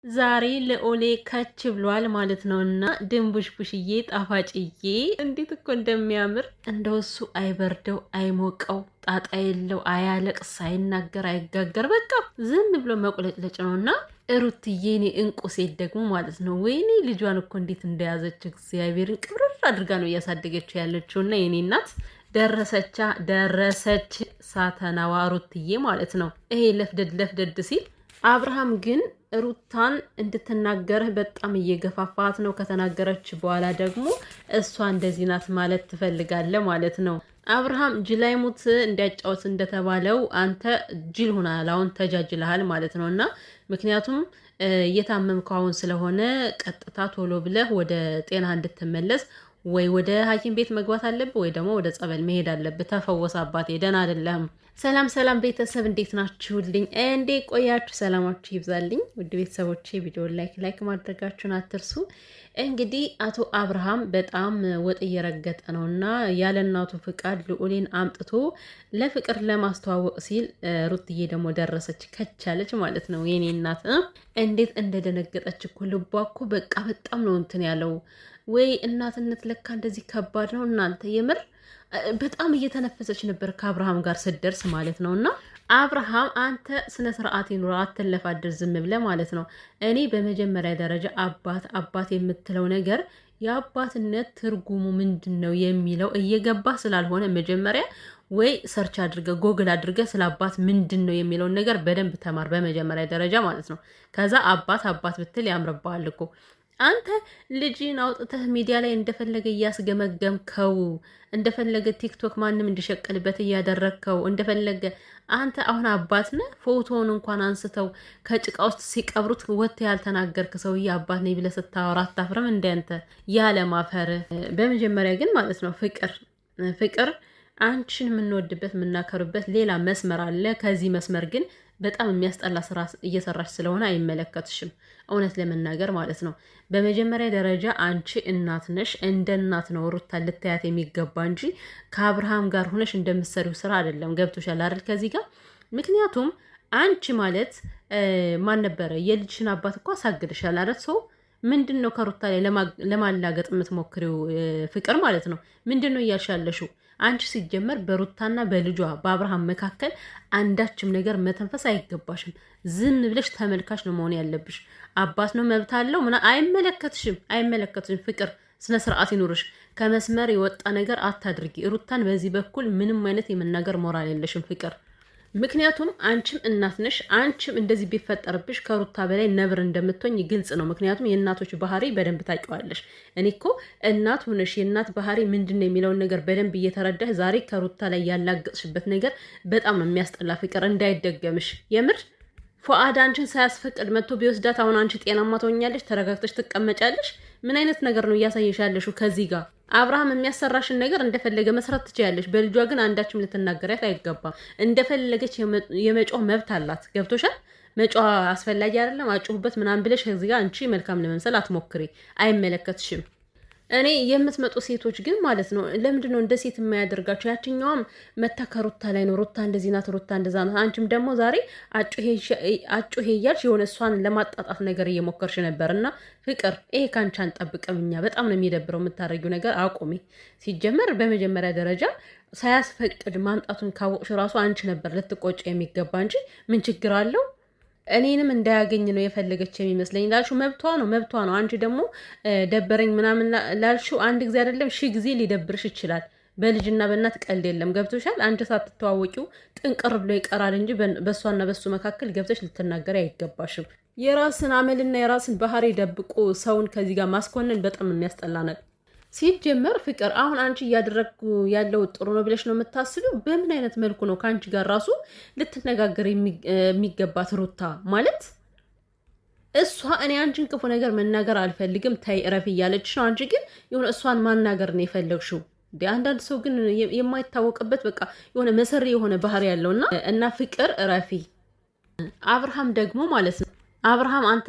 ዛሬ ለኦሌ ከች ብሏል ማለት ነውና ድንቡሽቡሽዬ ጣፋጭዬ እንዴት እኮ እንደሚያምር እንደውሱ አይበርደው አይሞቀው ጣጣ የለው አያለቅስ አይናገር አይጋገር በቃ ዝም ብሎ መቁለጭለጭ ነውና ሩትዬ እኔ እንቁ ሴት ደግሞ ማለት ነው። ወይኔ ልጇን እኮ እንዴት እንደያዘች እግዚአብሔርን ቅብርር አድርጋ ነው እያሳደገችው ያለችውና የኔ እናት ደረሰች ሳተናዋ ሩትዬ ማለት ነው። ይሄ ለፍደድ ሲል አብርሃም ግን ሩታን እንድትናገርህ በጣም እየገፋፋት ነው። ከተናገረች በኋላ ደግሞ እሷ እንደዚህ ናት ማለት ትፈልጋለህ ማለት ነው። አብርሃም ጅላይሙት እንዲያጫወት እንደተባለው አንተ ጅል ሆናል፣ አሁን ተጃጅልሃል ማለት ነው። እና ምክንያቱም እየታመምከው አሁን ስለሆነ ቀጥታ ቶሎ ብለህ ወደ ጤና እንድትመለስ ወይ ወደ ሐኪም ቤት መግባት አለብህ ወይ ደግሞ ወደ ጸበል መሄድ አለብህ። ተፈወስ አባቴ፣ ደህና አይደለም። ሰላም ቤተሰብ እንዴት ናችሁልኝ? እንዴ ቆያችሁ? ሰላማችሁ ይብዛልኝ ውድ ቤተሰቦቼ። ቪዲዮ ላይክ ማድረጋችሁን አትርሱ። እንግዲህ አቶ አብርሃም በጣም ወጥ እየረገጠ ነውና ያለ እናቱ ፍቃድ ልዑሌን አምጥቶ ለፍቅር ለማስተዋወቅ ሲል ሩትዬ ደግሞ ደረሰች ከቻለች ማለት ነው። የኔ እናት እንዴት እንደደነገጠች እኮ ልቧ እኮ በቃ በጣም ነው እንትን ያለው። ወይ እናትነት ለካ እንደዚህ ከባድ ነው እናንተ። የምር በጣም እየተነፈሰች ነበር ከአብርሃም ጋር ስደርስ ማለት ነው። እና አብርሃም አንተ ስነ ስርዓት ይኑር፣ አትለፋድር ዝም ብለህ ማለት ነው። እኔ በመጀመሪያ ደረጃ አባት የምትለው ነገር የአባትነት ትርጉሙ ምንድን ነው የሚለው እየገባ ስላልሆነ መጀመሪያ ወይ ሰርች አድርገ ጎግል አድርገ ስለ አባት ምንድን ነው የሚለውን ነገር በደንብ ተማር በመጀመሪያ ደረጃ ማለት ነው። ከዛ አባት ብትል ያምርብሃል እኮ። አንተ ልጅን አውጥተህ ሚዲያ ላይ እንደፈለገ እያስገመገምከው፣ እንደፈለገ ቲክቶክ ማንም እንዲሸቀልበት እያደረግከው እንደፈለገ አንተ አሁን አባት ነህ። ፎቶውን እንኳን አንስተው ከጭቃ ውስጥ ሲቀብሩት ወጥተህ ያልተናገርክ ሰውዬ አባት ነኝ ብለህ ስታወራ አታፍርም? እንዳንተ ያለ ማፈር። በመጀመሪያ ግን ማለት ነው ፍቅር አንቺን የምንወድበት የምናከሩበት ሌላ መስመር አለ። ከዚህ መስመር ግን በጣም የሚያስጠላ ስራ እየሰራች ስለሆነ አይመለከትሽም፣ እውነት ለመናገር ማለት ነው። በመጀመሪያ ደረጃ አንቺ እናት ነሽ። እንደ እናት ነው ሩታ ልታያት የሚገባ እንጂ ከአብርሃም ጋር ሆነሽ እንደምትሰሪው ስራ አይደለም። ገብቶሻል አይደል? ከዚህ ጋር ምክንያቱም አንቺ ማለት ማን ነበረ? የልጅሽን አባት እኮ አሳግድሻል አይደል? ሰው ምንድን ነው ከሩታ ላይ ለማላገጥ የምትሞክሪው? ፍቅር ማለት ነው ምንድን ነው እያልሻለሽው? አንቺ ሲጀመር በሩታና በልጇ በአብርሃም መካከል አንዳችም ነገር መተንፈስ አይገባሽም። ዝም ብለሽ ተመልካች ነው መሆን ያለብሽ። አባት ነው መብት አለው አይመለከትሽም። ፍቅር ስነ ስርዓት ይኑርሽ። ከመስመር የወጣ ነገር አታድርጊ። ሩታን በዚህ በኩል ምንም አይነት የመናገር ሞራል የለሽም ፍቅር። ምክንያቱም አንቺም እናት ነሽ። አንቺም እንደዚህ ቢፈጠርብሽ ከሩታ በላይ ነብር እንደምትሆኝ ግልጽ ነው። ምክንያቱም የእናቶች ባህሪ በደንብ ታውቂዋለሽ። እኔ እኮ እናት ሆነሽ የእናት ባህሪ ምንድን ነው የሚለውን ነገር በደንብ እየተረዳሽ ዛሬ ከሩታ ላይ ያላገጥሽበት ነገር በጣም ነው የሚያስጠላ። ፍቅር እንዳይደገምሽ የምር ፉአድ አንቺን ሳያስፈቅድ መጥቶ ቢወስዳት አሁን አንቺ ጤናማ ትሆኛለሽ? ተረጋግተሽ ትቀመጫለሽ? ምን አይነት ነገር ነው እያሳየሽ ያለሽው? ከዚህ ጋር አብርሃም የሚያሰራሽን ነገር እንደፈለገ መስራት ትችያለሽ። በልጇ ግን አንዳችም ልትናገሪያት አይገባም። እንደፈለገች የመጮህ መብት አላት። ገብቶሻል? መጮህ አስፈላጊ አይደለም አጮህበት ምናምን ብለሽ ከዚህ ጋር አንቺ መልካም ለመምሰል አትሞክሪ። አይመለከትሽም። እኔ የምትመጡ ሴቶች ግን ማለት ነው ለምንድን ነው እንደ ሴት የማያደርጋቸው? ያችኛዋም መታ ከሩታ ላይ ነው ሩታ እንደዚህ ናት፣ ሩታ እንደዛ ናት። አንቺም ደግሞ ዛሬ አጩሄ እያልሽ የሆነ እሷን ለማጣጣት ነገር እየሞከርሽ ነበር። እና ፍቅር ይሄ ካንቺ አንጠብቅም እኛ። በጣም ነው የሚደብረው የምታደርጊው ነገር አቁሚ። ሲጀመር በመጀመሪያ ደረጃ ሳያስፈቅድ ማምጣቱን ካወቅሽ ራሱ አንቺ ነበር ልትቆጭ የሚገባ እንጂ ምን ችግር አለው? እኔንም እንዳያገኝ ነው የፈለገች የሚመስለኝ። ላልሽው መብቷ ነው። አንቺ ደግሞ ደበረኝ ምናምን ላልሽው አንድ ጊዜ አይደለም 1000 ጊዜ ሊደብርሽ ይችላል። በልጅና በእናት ቀልድ የለም። ገብቶሻል? አንቺ ሳትተዋወቂው ጥንቅር ብሎ ይቀራል እንጂ በእሷና በሱ መካከል ገብተሽ ልትናገሪ አይገባሽም። የራስን አመልና የራስን ባህሪ ደብቆ ሰውን ከዚህ ጋር ማስኮንን በጣም የሚያስጠላ ነገር። ሲጀመር ፍቅር አሁን አንቺ እያደረግኩ ያለው ጥሩ ነው ብለሽ ነው የምታስቢው? በምን አይነት መልኩ ነው ከአንቺ ጋር ራሱ ልትነጋገር የሚገባት? ሩታ ማለት እሷ እኔ አንቺን ክፉ ነገር መናገር አልፈልግም ታይ እረፊ እያለች ነው። አንቺ ግን የሆነ እሷን ማናገር ነው የፈለግሽው። አንዳንድ ሰው ግን የማይታወቅበት በቃ የሆነ መሰሪ የሆነ ባህሪ ያለውና ፍቅር እረፊ። አብርሃም ደግሞ ማለት ነው አብርሃም አንተ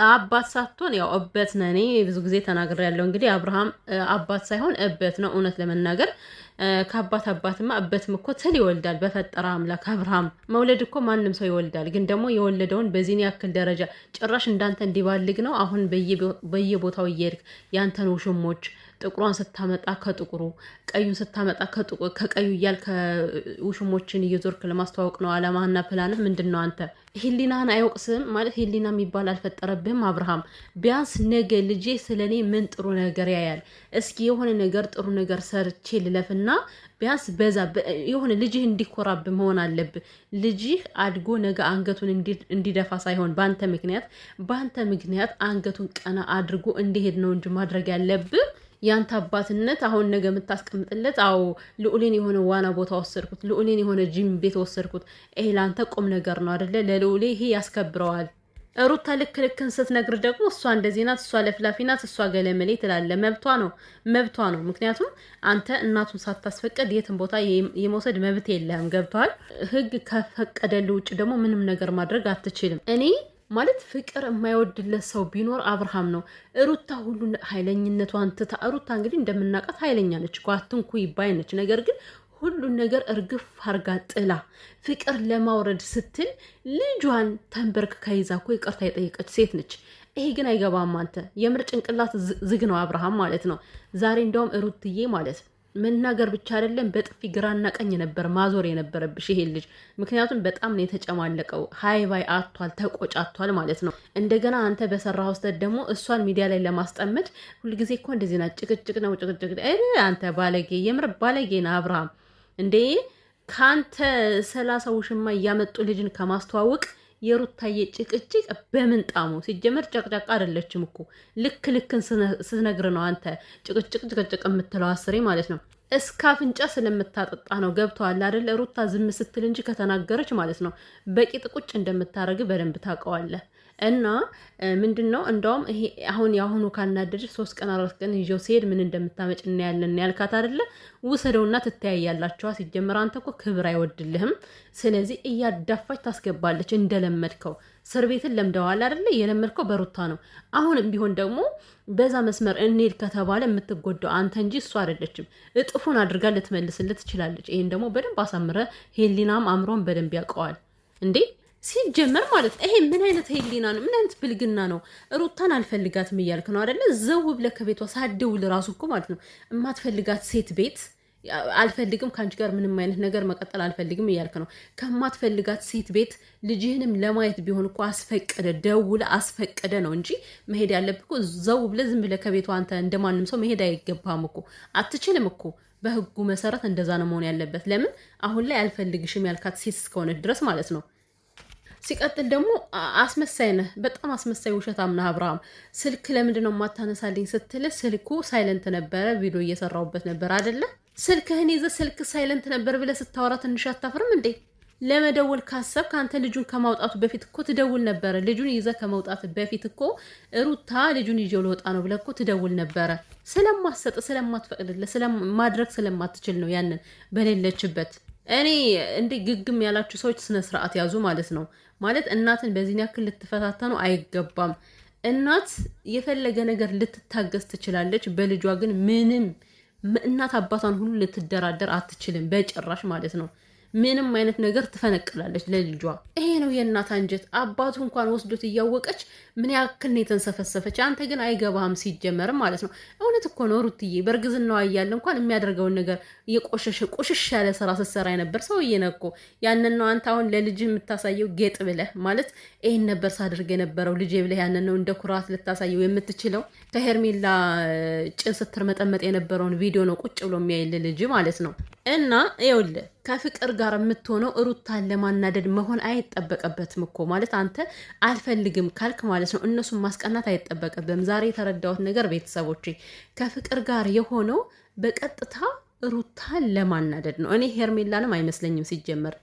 አባት ሳትሆን ያው እበት ነህ። እኔ ብዙ ጊዜ ተናግሬያለሁ። እንግዲህ አብርሃም አባት ሳይሆን እበት ነው። እውነት ለመናገር ከአባት አባትማ እበትም እኮ ትል ይወልዳል። በፈጠረ አምላክ አብርሃም መውለድ እኮ ማንም ሰው ይወልዳል። ግን ደግሞ የወለደውን በዚህን ያክል ደረጃ ጭራሽ እንዳንተ እንዲባልግ ነው። አሁን በየቦታው እየሄድክ ያንተን ውሽሞች ጥቁሯን ስታመጣ ከጥቁሩ ቀዩን ስታመጣ ከቀዩ እያል ከውሽሞችን እየዞርክ ለማስተዋወቅ ነው አላማህና ፕላንህ ምንድን ነው? አንተ ሂሊናህን አይወቅስም ማለት ሂሊና የሚባል አልፈጠረብህም አብርሃም። ቢያንስ ነገ ልጄ ስለኔ ምን ጥሩ ነገር ያያል፣ እስኪ የሆነ ነገር ጥሩ ነገር ሰርቼ ልለፍና ቢያንስ በዛ የሆነ ልጅህ እንዲኮራብ መሆን አለብህ። ልጅህ አድጎ ነገ አንገቱን እንዲደፋ ሳይሆን በአንተ ምክንያት አንገቱን ቀና አድርጎ እንዲሄድ ነው እንጂ ማድረግ ያለብህ። ያንተ አባትነት አሁን ነገ የምታስቀምጥለት አዎ ልዑሌን የሆነ ዋና ቦታ ወሰድኩት፣ ልዑሌን የሆነ ጂም ቤት ወሰድኩት፣ ይሄ ለአንተ ቁም ነገር ነው አደለ? ለልዑሌ ይሄ ያስከብረዋል። ሩታ ልክን ስትነግር ደግሞ እሷ እንደዚህ ናት፣ እሷ ለፍላፊ ናት፣ እሷ ገለመሌ ትላለ። መብቷ ነው። ምክንያቱም አንተ እናቱን ሳታስፈቅድ የትን ቦታ የመውሰድ መብት የለህም። ገብቷል? ህግ ከፈቀደልህ ውጭ ደግሞ ምንም ነገር ማድረግ አትችልም። እኔ ማለት ፍቅር የማይወድለት ሰው ቢኖር አብርሃም ነው። ሩታ ሁሉ ኃይለኝነቷን ትታ ሩታ እንግዲህ እንደምናውቃት ኃይለኛ ነች እኮ አትንኩ ይባይ ነች። ነገር ግን ሁሉን ነገር እርግፍ አርጋ ጥላ ፍቅር ለማውረድ ስትል ልጇን ተንበርክካ ይዛ እኮ ይቅርታ የጠየቀች ሴት ነች። ይሄ ግን አይገባም። አንተ የምር ጭንቅላት ዝግ ነው አብርሃም ማለት ነው። ዛሬ እንደውም ሩትዬ ማለት መናገር ብቻ አይደለም በጥፊ ግራና ቀኝ ነበር ማዞር የነበረብሽ ይሄ ልጅ። ምክንያቱም በጣም ነው የተጨማለቀው። ሃይባይ አቷል፣ ተቆጫቷል ማለት ነው። እንደገና አንተ በሰራው ውስጥ ደግሞ እሷን ሚዲያ ላይ ለማስጠመድ ሁልጊዜ እኮ እንደዚህ ናት። ጭቅጭቅ ነው ጭቅጭቅ። አንተ ባለጌ፣ የምር ባለጌ ነው አብርሃም። እንዴ ከአንተ 30 ውሽማ እያመጡ ልጅን ከማስተዋወቅ የሩታዬ ጭቅጭቅ በምንጣሙ ሲጀመር ጨቅጫቃ አይደለችም እኮ ልክን ስነግር ነው አንተ ጭቅጭቅ የምትለው አስሬ ማለት ነው። እስከ አፍንጫ ስለምታጠጣ ነው። ገብተዋል አይደል? ሩታ ዝም ስትል እንጂ ከተናገረች ማለት ነው በቂጥ ቁጭ እንደምታደርግ በደንብ ታውቀዋለህ። እና ምንድን ነው እንደውም ይሄ አሁን የአሁኑ ካናደድሽ 3 ቀን 4 ቀን ይዤው ሲሄድ ምን እንደምታመጭ እናያለን ያልካት አይደለ? ውሰደውና ትተያያላችኋ። ሲጀመር አንተ እኮ ክብር አይወድልህም። ስለዚህ እያዳፋች ታስገባለች እንደለመድከው። እስር ቤትን ለምደዋል አይደለ? የለመድከው በሩታ ነው። አሁንም ቢሆን ደግሞ በዛ መስመር እንሄድ ከተባለ የምትጎዳው አንተ እንጂ እሱ አይደለችም። እጥፉን አድርጋ ልትመልስልህ ትችላለች። ይሄን ደግሞ በደንብ አሳምረ ሄሊናም አምሮን በደንብ ያውቀዋል እንዴ ሲጀመር ማለት ይሄ ምን አይነት ሄሊና ነው? ምን አይነት ብልግና ነው? ሩታን አልፈልጋትም እያልክ ነው አይደለ? ዘው ብለህ ከቤቷ ሳትደውል ራሱ እኮ ማለት ነው የማትፈልጋት ሴት ቤት አልፈልግም፣ ከአንቺ ጋር ምንም አይነት ነገር መቀጠል አልፈልግም እያልክ ነው። ከማትፈልጋት ሴት ቤት ልጅህንም ለማየት ቢሆን እኮ አስፈቀደ፣ ደውለ አስፈቀደ ነው እንጂ መሄድ ያለብህ እኮ ዘው ብለህ ዝም ብለህ ከቤቷ አንተ እንደማንም ሰው መሄድ አይገባም እኮ። አትችልም እኮ። በህጉ መሰረት እንደዛ ነው መሆን ያለበት። ለምን አሁን ላይ አልፈልግሽም ያልካት ሴት እስከሆነ ድረስ ማለት ነው። ሲቀጥል ደግሞ አስመሳይ ነህ፣ በጣም አስመሳይ ውሸታም ነህ አብርሃም። ስልክ ለምንድን ነው የማታነሳልኝ ስትል ስልኩ ሳይለንት ነበረ፣ ቪዲዮ እየሰራሁበት ነበር አይደለ? ስልክህን ይዘህ ስልክ ሳይለንት ነበር ብለህ ስታወራ ትንሽ አታፍርም እንዴ? ለመደወል ካሰብ ከአንተ ልጁን ከማውጣቱ በፊት እኮ ትደውል ነበረ። ልጁን ይዘህ ከመውጣት በፊት እኮ ሩታ ልጁን ይዤው ልወጣ ነው ብለህ እኮ ትደውል ነበረ። ስለማትሰጥ ስለማትፈቅድልህ ማድረግ ስለማትችል ነው ያንን በሌለችበት። እኔ እንደ ግግም ያላችሁ ሰዎች ስነ ስርዓት ያዙ ማለት ነው። ማለት እናትን በዚህ ያክል ልትፈታተኑ አይገባም። እናት የፈለገ ነገር ልትታገስ ትችላለች። በልጇ ግን ምንም እናት አባቷን ሁሉ ልትደራደር አትችልም በጭራሽ ማለት ነው። ምንም አይነት ነገር ትፈነቅላለች ለልጇ። ይሄ ነው የእናት አንጀት። አባቱ እንኳን ወስዶት እያወቀች ምን ያክል ነው የተንሰፈሰፈች። አንተ ግን አይገባህም ሲጀመርም ማለት ነው። እውነት እኮ ነው ሩትዬ፣ በእርግዝናዋ እያለ እንኳን የሚያደርገውን ነገር የቆሸሸ ቁሽሽ ያለ ስራ ስትሰራ የነበር ሰውዬ ነው እኮ። ያንን ነው አንተ አሁን ለልጅ የምታሳየው ጌጥ ብለህ ማለት ይሄን ነበር ሳድርግ የነበረው ልጄ ብለህ ያንን ነው እንደ ኩራት ልታሳየው የምትችለው። ከሄርሜላ ጭን ስትር መጠመጥ የነበረውን ቪዲዮ ነው ቁጭ ብሎ የሚያይል ልጅ ማለት ነው። እና ይኸውልህ ከፍቅር ጋር የምትሆነው ሩታን ለማናደድ መሆን አይጠበቅበትም እኮ ማለት አንተ አልፈልግም ካልክ ማለት ነው እነሱን ማስቀናት አይጠበቅብም። ዛሬ የተረዳሁት ነገር ቤተሰቦች ከፍቅር ጋር የሆነው በቀጥታ ሩታን ለማናደድ ነው። እኔ ሄርሜላንም አይመስለኝም ሲጀመር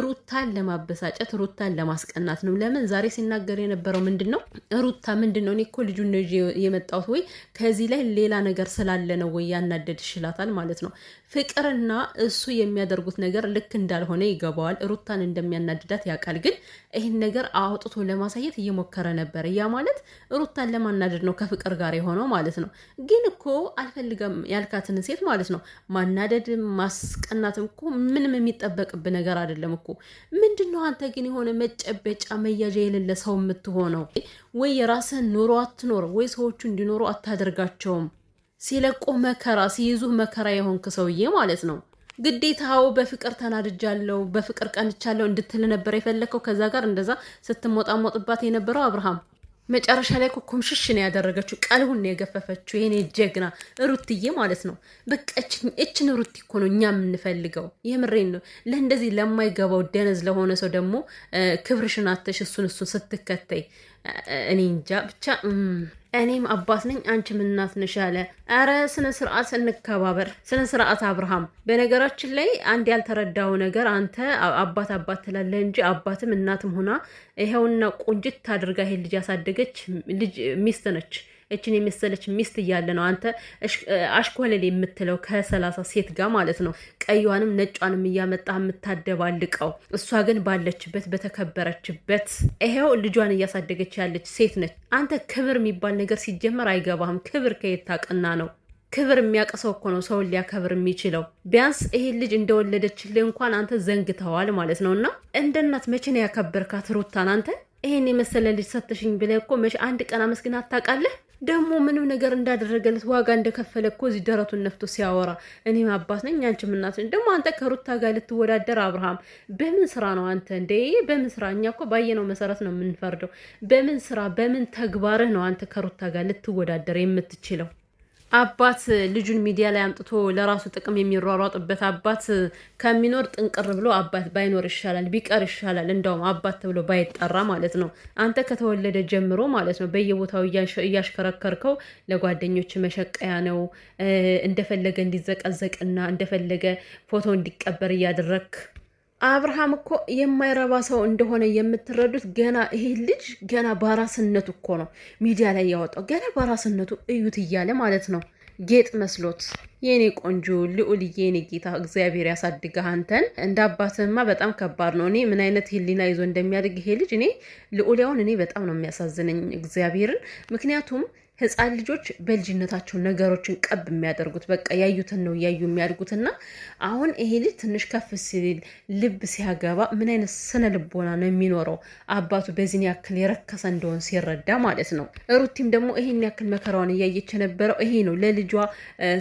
ሩታን ለማበሳጨት ሩታን ለማስቀናት ነው። ለምን ዛሬ ሲናገር የነበረው ምንድን ነው? ሩታ ምንድን ነው እኔ እኮ ልጁን ነው የመጣሁት ወይ ከዚህ ላይ ሌላ ነገር ስላለ ነው ወይ ያናደድ ይችላታል ማለት ነው። ፍቅርና እሱ የሚያደርጉት ነገር ልክ እንዳልሆነ ይገባዋል። ሩታን እንደሚያናድዳት ያውቃል። ግን ይህን ነገር አውጥቶ ለማሳየት እየሞከረ ነበር። ያ ማለት ሩታን ለማናደድ ነው ከፍቅር ጋር የሆነው ማለት ነው። ግን እኮ አልፈልገም ያልካትን ሴት ማለት ነው ማናደድም ማስቀናትም እኮ ምንም የሚጠበቅብ ነገር አይደለም እኮ። ምንድን ነው አንተ ግን የሆነ መጨበጫ መያዣ የሌለ ሰው የምትሆነው? ወይ የራስህን ኑሮ አትኖር፣ ወይ ሰዎቹ እንዲኖሩ አታደርጋቸውም። ሲለቁ መከራ ሲይዙህ መከራ የሆንክ ሰውዬ ማለት ነው። ግዴታው በፍቅር ተናድጃለሁ በፍቅር ቀንቻለሁ እንድትል ነበር የፈለከው። ከዛ ጋር እንደዛ ስትሞጣሞጥባት የነበረው አብርሃም መጨረሻ ላይ እኮ ኮምሽሽ ነው ያደረገችው። ቀልቡን ነው የገፈፈችው። የኔ ጀግና ሩትዬ ማለት ነው። በቃ እችን ሩት እኮ ነው እኛ የምንፈልገው። የምሬን ነው። ለእንደዚህ ለማይገባው ደነዝ ለሆነ ሰው ደግሞ ክብርሽን አተሽ እሱን ስትከተይ እኔ እንጃ ብቻ። እኔም አባት ነኝ አንቺም እናት ነሽ አለ። አረ ስነ ስርዓት እንከባበር፣ ስነ ስርዓት አብርሃም። በነገራችን ላይ አንድ ያልተረዳው ነገር አንተ አባት ትላለህ እንጂ አባትም እናትም ሆና ይሄውና ቁንጅት ታድርጋ ይሄ ልጅ ያሳደገች ልጅ ሚስት ነች። እችን የመሰለች ሚስት እያለ ነው አንተ አሽኮለል የምትለው ከ30 ሴት ጋር ማለት ነው። ቀዩንም ነጯንም እያመጣ የምታደባልቀው። እሷ ግን ባለችበት በተከበረችበት ይሄው ልጇን እያሳደገች ያለች ሴት ነች። አንተ ክብር የሚባል ነገር ሲጀመር አይገባህም። ክብር ከየት ታውቅና ነው? ክብር የሚያቀሰው እኮ ነው ሰውን ሊያከብር የሚችለው። ቢያንስ ይሄ ልጅ እንደወለደችልህ እንኳን አንተ ዘንግተዋል ማለት ነው። እና እንደ እናት መቼ ነው ያከበርካት ሩታን? አንተ ይሄን የመሰለ ልጅ ሰተሽኝ ብለህ እኮ መቼ አንድ ቀን አመስግናት ታውቃለህ? ደግሞ ምንም ነገር እንዳደረገለት ዋጋ እንደከፈለ እኮ እዚህ ደረቱን ነፍቶ ሲያወራ እኔም አባት ነኝ አንቺም እናት ነኝ። ደግሞ አንተ ከሩታ ጋር ልትወዳደር አብርሃም በምን ስራ ነው አንተ እንዴ? በምን ስራ? እኛ እኮ ባየነው መሰረት ነው የምንፈርደው። በምን ስራ በምን ተግባርህ ነው አንተ ከሩታ ጋር ልትወዳደር የምትችለው? አባት ልጁን ሚዲያ ላይ አምጥቶ ለራሱ ጥቅም የሚሯሯጥበት አባት ከሚኖር ጥንቅር ብሎ አባት ባይኖር ይሻላል፣ ቢቀር ይሻላል። እንደውም አባት ተብሎ ባይጠራ ማለት ነው። አንተ ከተወለደ ጀምሮ ማለት ነው በየቦታው እያሽከረከርከው ለጓደኞች መሸቀያ ነው። እንደፈለገ እንዲዘቀዘቅና እንደፈለገ ፎቶ እንዲቀበር እያደረክ አብርሃም እኮ የማይረባ ሰው እንደሆነ የምትረዱት ገና ይሄ ልጅ ገና በራስነቱ እኮ ነው ሚዲያ ላይ ያወጣው። ገና በራስነቱ እዩት እያለ ማለት ነው። ጌጥ መስሎት የኔ ቆንጆ ልዑልዬ፣ የኔ ጌታ እግዚአብሔር ያሳድግህ። አንተን እንደ አባትህማ በጣም ከባድ ነው። እኔ ምን አይነት ህሊና ይዞ እንደሚያድግ ይሄ ልጅ ልዑሊያውን እኔ በጣም ነው የሚያሳዝነኝ እግዚአብሔርን። ምክንያቱም ህፃን ልጆች በልጅነታቸው ነገሮችን ቀብ የሚያደርጉት በቃ ያዩትን ነው እያዩ የሚያድጉትና አሁን ይሄ ልጅ ትንሽ ከፍ ሲል ልብ ሲያገባ ምን አይነት ስነ ልቦና ነው የሚኖረው? አባቱ በዚህን ያክል የረከሰ እንደሆን ሲረዳ ማለት ነው። ሩቲም ደግሞ ይሄን ያክል መከራውን እያየች የነበረው ይሄ ነው። ለልጇ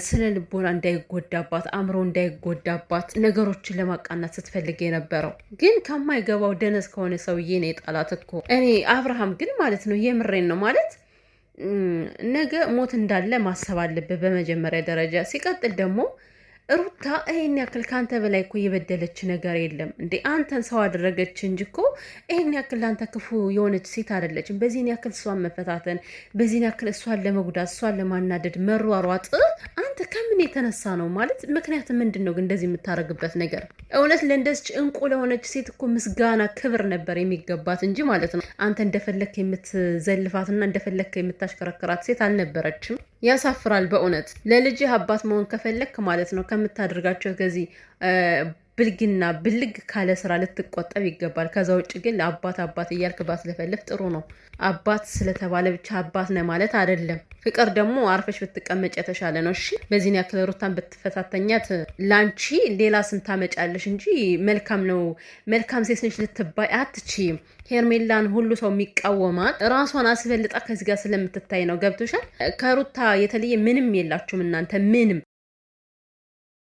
ስነ ልቦና እንዳይጎዳባት፣ አእምሮ እንዳይጎዳባት ነገሮችን ለማቃናት ስትፈልግ የነበረው ግን ከማይገባው ደነዝ ከሆነ ሰውዬ ነው የጣላት እኮ። እኔ አብርሃም ግን ማለት ነው የምሬን ነው ማለት ነገ ሞት እንዳለ ማሰብ አለብህ በመጀመሪያ ደረጃ። ሲቀጥል ደግሞ ሩታ ይሄን ያክል ካንተ በላይ እኮ የበደለች ነገር የለም እንዴ። አንተን ሰው አደረገች እንጂ እኮ ይሄን ያክል ለአንተ ክፉ የሆነች ሴት አይደለችም። በዚህን ያክል እሷን መፈታተን፣ በዚህን ያክል እሷን ለመጉዳት፣ እሷን ለማናደድ መሯሯጥ አንተ ከምን የተነሳ ነው ማለት? ምክንያት ምንድን ነው ግን እንደዚህ የምታደርግበት ነገር? እውነት ለእንደዚች እንቁ ለሆነች ሴት እኮ ምስጋና ክብር ነበር የሚገባት እንጂ ማለት ነው። አንተ እንደፈለክ የምትዘልፋትና እንደፈለክ የምታሽከረክራት ሴት አልነበረችም። ያሳፍራል በእውነት። ለልጅህ አባት መሆን ከፈለክ ማለት ነው ከምታደርጋቸው ከዚህ ብልግና ብልግ ካለ ስራ ልትቆጠብ ይገባል። ከዛ ውጭ ግን አባት እያልክ ባትለፈልፍ ጥሩ ነው። አባት ስለተባለ ብቻ አባት ነህ ማለት አይደለም። ፍቅር ደግሞ አርፈሽ ብትቀመጭ የተሻለ ነው። እሺ በዚህን ያክል ሩታን ብትፈታተኛት ላንቺ ሌላ ስም ታመጫለሽ እንጂ መልካም ነው መልካም ሴት ነሽ ልትባይ አትችይም። ሄርሜላን ሁሉ ሰው የሚቃወማት ራሷን አስበልጣ ከዚህ ጋር ስለምትታይ ነው። ገብቶሻል? ከሩታ የተለየ ምንም የላችሁም እናንተ ምንም